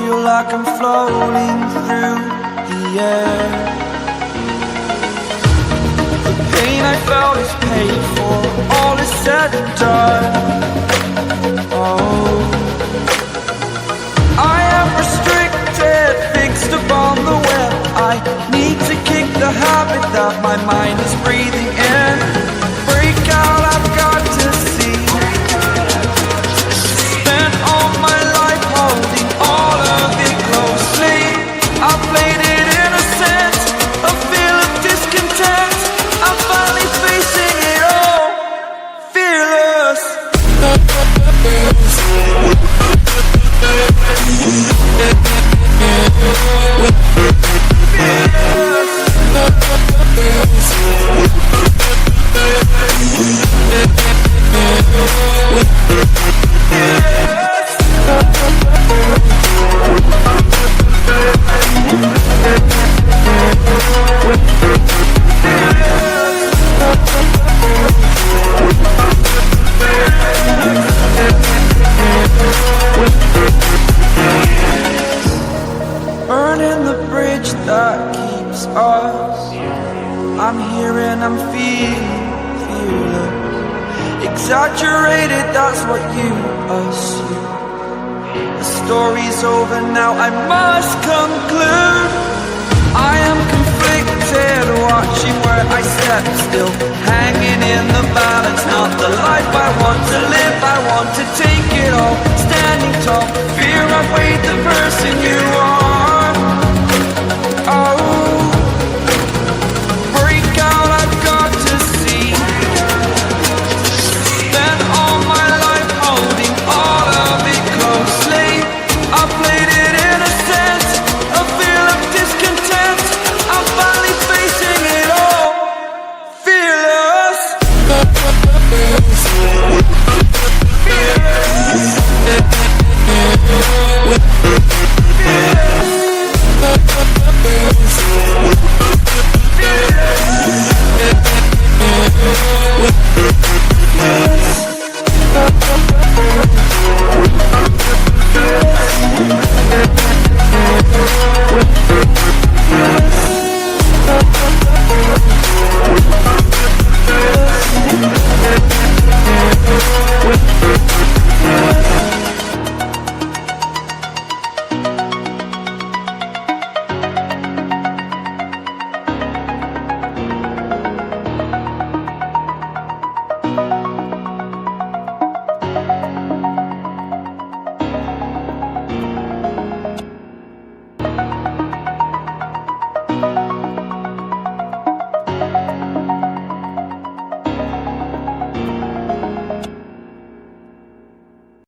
feel like I'm floating through the air. The pain I felt is paid for, all is said and done. Oh, I am restricted, fixed upon the web. I need to kick the habit that my mind is breathing in. Break out, I've got to see. Spent all my life holding all of it closely. I played it innocent, a feel of discontent. I'm finally facing it all, fearless. Burning the bridge that keeps us. I'm here and I'm feeling fearless. Exaggerated, that's what you assume. The story's over now, I must conclude. I am conflicted, watching where I step still, hanging in the balance. Not the life I want to live, I want to take it all. Standing tall, fear I've weighed the person you are.